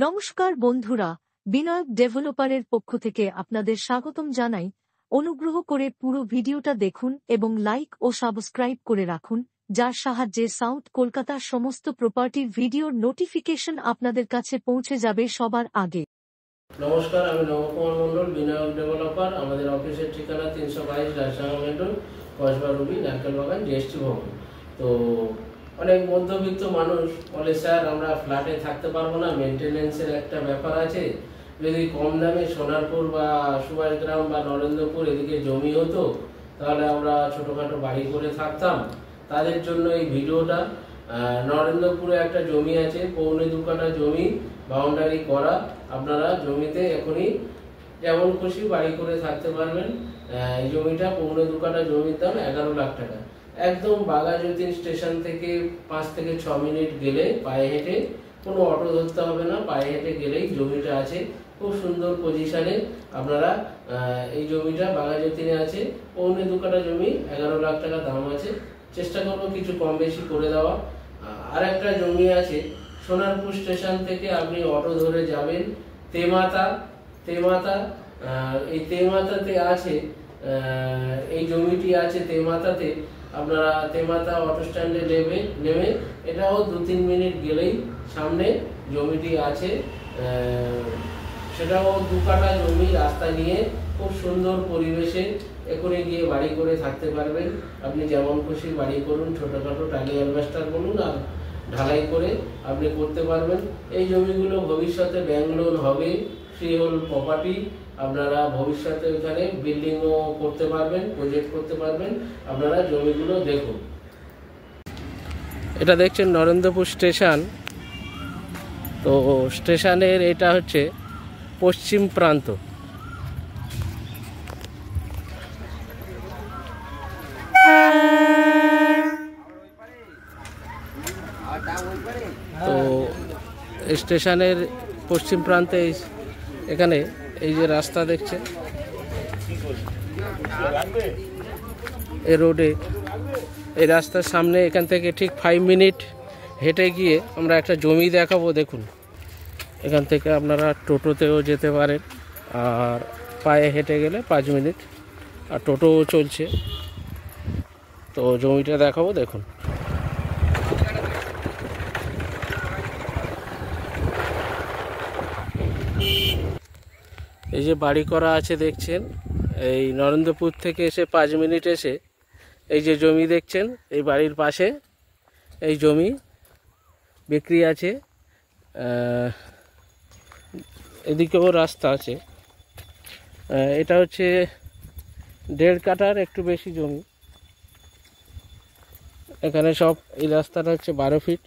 নমস্কার বন্ধুরা, বিনায়ক ডেভেলপারের পক্ষ থেকে আপনাদের স্বাগতম জানাই। অনুগ্রহ করে পুরো ভিডিওটা দেখুন এবং লাইক ও সাবস্ক্রাইব করে রাখুন, যার সাহায্যে সাউথ কলকাতার সমস্ত প্রপার্টির ভিডিওর নোটিফিকেশন আপনাদের কাছে পৌঁছে যাবে সবার আগে। নমস্কার, আমি নবকুমার মন্ডল, বিনায়ক ডেভেলপার। আমাদের অফিসের ঠিকানা 322 রাজসাঙ্গা মেন্টন, কসবা রুবি, নারকেল বাগান, জিএসটি ভবন। তো অনেক মধ্যবিত্ত মানুষ বলে, স্যার আমরা ফ্ল্যাটে থাকতে পারবো না, মেনটেনেন্সের একটা ব্যাপার আছে। যদি কম দামে সোনারপুর বা সুভাষগ্রাম বা নরেন্দ্রপুর এদিকে জমি হতো, তাহলে আমরা ছোটোখাটো বাড়ি করে থাকতাম। তাদের জন্য এই ভিডিওটা। নরেন্দ্রপুরে একটা জমি আছে, 2.25 কাঠা জমি, বাউন্ডারি করা। আপনারা জমিতে এখনই যেমন খুশি বাড়ি করে থাকতে পারবেন। এই জমিটা 2.25 কাঠা জমির দাম 11 লাখ টাকা। একদম বাঘাযতীন স্টেশন থেকে 5 থেকে 6 মিনিট গেলে পায়ে হেঁটে, কোনো অটো ধরতে হবে না, পায়ে হেঁটে গেলেই জমিটা আছে। খুব সুন্দর পজিশনে আপনারা এই জমিটা বাঘাযতীনে আছে। 2.25 কাঠা জমি, 11 লাখ টাকা দাম আছে। চেষ্টা করবো কিছু কম বেশি করে দেওয়া। আর একটা জমি আছে সোনারপুর স্টেশন থেকে, আপনি অটো ধরে যাবেন তেমাতা। এই তেমাতাতে আছে, এই জমিটি আছে তেমাতাতে। আপনারা তেমাতা অটো স্ট্যান্ডে নেমে এটাও 2-3 মিনিট গেলেই সামনে জমিটি আছে। সেটাও 2 কাঠা জমি, রাস্তা নিয়ে খুব সুন্দর পরিবেশে এখানে গিয়ে বাড়ি করে থাকতে পারবেন। আপনি যেমন খুশি বাড়ি করুন, ছোটোখাটো টালি অ্যালবাস্টার বলুন আর ঢালাই করে আপনি করতে পারবেন। এই জমিগুলো ভবিষ্যতে ব্যাংক লোন হবে, ফ্রি হোল্ড প্রপার্টি। আপনারা ভবিষ্যতে ওখানে বিল্ডিংও করতে পারবেন, প্রজেক্ট করতে পারবেন। আপনারা জমিগুলো দেখুন। এটা দেখছেন নরেন্দ্রপুর স্টেশন। তো স্টেশনের এটা হচ্ছে পশ্চিম প্রান্ত। তো স্টেশনের পশ্চিম প্রান্তে এখানে এই যে রাস্তা দেখছেন, এই রোডে, এই রাস্তার সামনে এখান থেকে ঠিক 5 মিনিট হেঁটে গিয়ে আমরা একটা জমি দেখাবো। দেখুন, এখান থেকে আপনারা টোটোতেও যেতে পারেন, আর পায়ে হেঁটে গেলে 5 মিনিট, আর টোটোও চলছে। তো জমিটা দেখাবো, দেখুন। এই যে বাড়ি করা আছে দেখছেন, এই নরেন্দ্রপুর থেকে এসে 5 মিনিট এসে এই যে জমি দেখছেন, এই বাড়ির পাশে এই জমি বিক্রি আছে। এদিকেও রাস্তা আছে। এটা হচ্ছে 1.5 কাঠার একটু বেশি জমি। এখানে সব, এই রাস্তাটা হচ্ছে 12 ফিট,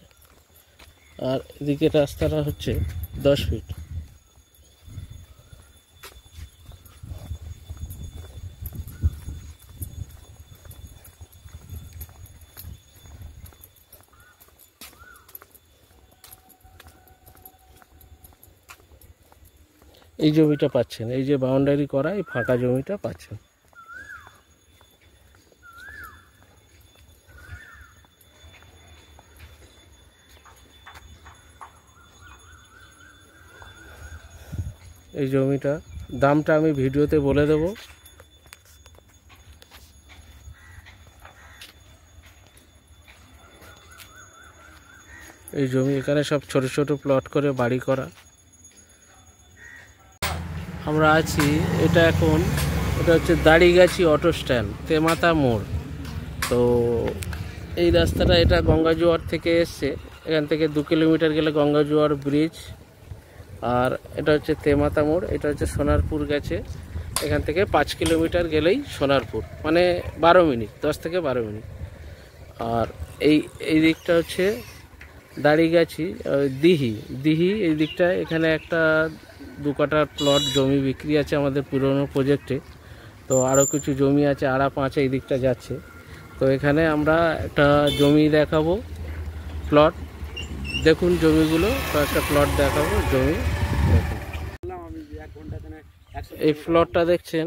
আর এদিকে রাস্তাটা হচ্ছে 10 ফিট। এই জমিটা পাচ্ছেন, এই যে বাউন্ডারি করা এই ফাঁকা জমিটা পাচ্ছেন। এই জমিটা দামটা আমি ভিডিওতে বলে দেব। এই জমি, এখানে সব ছোট ছোট প্লট করে বাড়ি করা। আমরা আছি, এটা হচ্ছে দাড়িগাছি অটো স্ট্যান্ড, তেমাতা মোড়। তো এই রাস্তাটা, এটা গঙ্গাজোয়ার থেকে এসছে। এখান থেকে 2 কিলোমিটার গেলে গঙ্গাজোয়ার ব্রিজ, আর এটা হচ্ছে তেমাতা মোড়। এটা হচ্ছে সোনারপুর গেছে, এখান থেকে 5 কিলোমিটার গেলেই সোনারপুর, মানে 12 মিনিট, 10 থেকে 12 মিনিট। আর এই দিকটা হচ্ছে দাড়িগাছি দিহি এই দিকটা। এখানে একটা 2 কাঠার প্লট জমি বিক্রি আছে আমাদের পুরনো প্রজেক্টে। তো আরও কিছু জমি আছে, আড়া 5 এই দিকটা যাচ্ছে। তো এখানে আমরা একটা জমি দেখাবো, প্লট দেখুন জমিগুলো, কয়েকটা প্লট দেখাবো জমি। এই প্লটটা দেখছেন,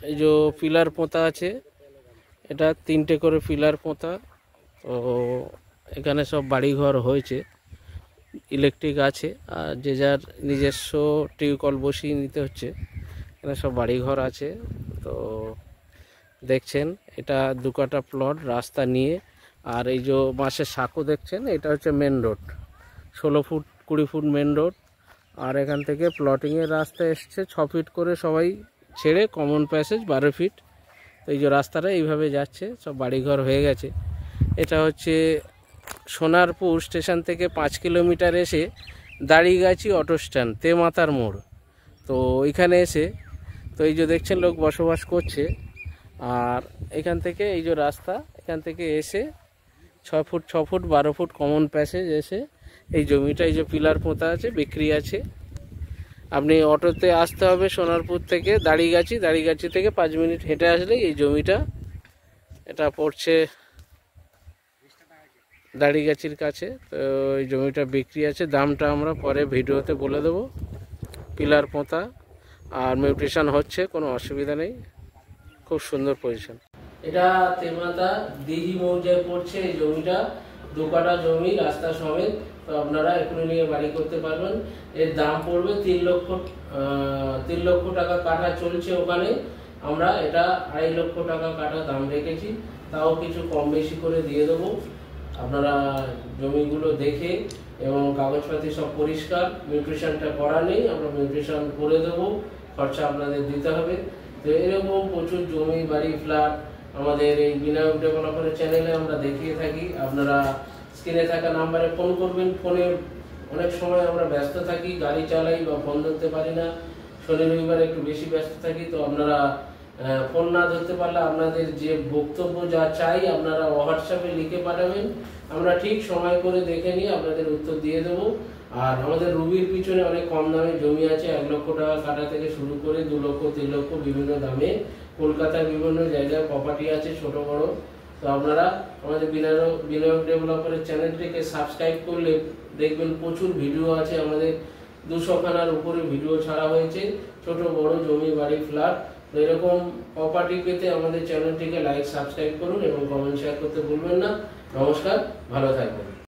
এই যে পিলার পোঁতা আছে, এটা 3টে করে পিলার পোঁতা। তো এখানে সব বাড়িঘর হয়েছে। ইলেকট্রিক আছে, আর যে যার নিজস্ব টিউবকল বসিয়ে নিতে হচ্ছে। এখানে সব বাড়িঘর আছে। তো দেখছেন এটা 2 কাঠা প্লট রাস্তা নিয়ে। আর এই যে বাঁশের সাঁকো দেখছেন, এটা হচ্ছে main road, 16 foot 20 foot main road. আর এখান থেকে প্লটিংয়ের রাস্তা এসছে 6 ফিট করে, সবাই ছেড়ে কমন প্যাসেজ 12 ফিট। তো এই যে রাস্তাটা এইভাবে যাচ্ছে, সব বাড়িঘর হয়ে গেছে। এটা হচ্ছে সোনারপুর স্টেশন থেকে 5 কিলোমিটার এসে দাড়িগাছি অটো স্ট্যান্ড, তেমাতার মোড়। তো এখানে এসে তো এই যে দেখছেন লোক বসবাস করছে। আর এখান থেকে এই যে রাস্তা, এখান থেকে এসে 6 foot 6 foot 12 foot common passage এসে এই জমিটা, এই যে পিলার পোঁতা আছে, বিক্রি আছে। আপনি অটোতে আসতে হবে সোনারপুর থেকে দাড়িগাছি, দাড়িগাছি থেকে 5 মিনিট হেঁটে আসলেই এই জমিটা, এটা পড়ছে দাড়িগাছির কাছে। তো এই জমিটা বিক্রি আছে, দামটা আমরা পরে ভিডিওতে বলে দেবো। পিলার পোঁতা আর মিউটেশন হচ্ছে, কোনো অসুবিধা নেই, খুব সুন্দর পজিশন। এটা তেমাতা দিঘি মৌজায় পড়ছে এই জমিটা, 2 কাঠা জমি রাস্তা সমেত। তো আপনারা এখনই নিয়ে বাড়ি করতে পারবেন। এর দাম পড়বে 3 লক্ষ টাকা কাঠা চলছে ওখানে। আমরা এটা 2.5 লক্ষ টাকা কাঠা দাম রেখেছি, তাও কিছু কম বেশি করে দিয়ে দেবো। আপনারা জমিগুলো দেখে, এবং কাগজপাতি সব পরিষ্কার, মিউটেশনটা করা নেই, আমরা মিউটেশন করে দেবো, খরচা আপনাদের দিতে হবে। তো এরকম প্রচুর জমি বাড়ি ফ্ল্যাট আমাদের এই বিনায়ক ডেভেলপারের চ্যানেলে আমরা দেখিয়ে থাকি। আপনারা স্ক্রিনে থাকা নাম্বারে ফোন করবেন। ফোনে অনেক সময় আমরা ব্যস্ত থাকি, গাড়ি চালাই বা ফোন ধরতে পারি না, শনি রবিবার একটু বেশি ব্যস্ত থাকি। তো আপনারা ফোন না ধরতে পারলে আপনাদের যে বক্তব্য যা চাই আপনারা হোয়াটসঅ্যাপে লিখে পাঠাবেন, আমরা ঠিক সময় করে দেখে নিয়ে আপনাদের উত্তর দিয়ে দেবো। আর আমাদের রুবির পিছনে অনেক কম দামে জমি আছে, 1 লক্ষ টাকা কাঠা থেকে শুরু করে 2 লক্ষ 3 লক্ষ বিভিন্ন দামে কলকাতার বিভিন্ন জায়গায় প্রপার্টি আছে, ছোট বড়। তো আপনারা আমাদের বিনায়ক ডেভেলপারের চ্যানেলটিকে সাবস্ক্রাইব করলে দেখবেন প্রচুর ভিডিও আছে, আমাদের 200 খানার উপরে ভিডিও ছাড়া হয়েছে, ছোট বড় জমি বাড়ি ফ্ল্যাট। তো এরকম প্রপার্টি পেতে আমাদের চ্যানেলটিকে লাইক সাবস্ক্রাইব করুন এবং কমেন্ট শেয়ার করতে ভুলবেন না। নমস্কার, ভালো থাকবেন।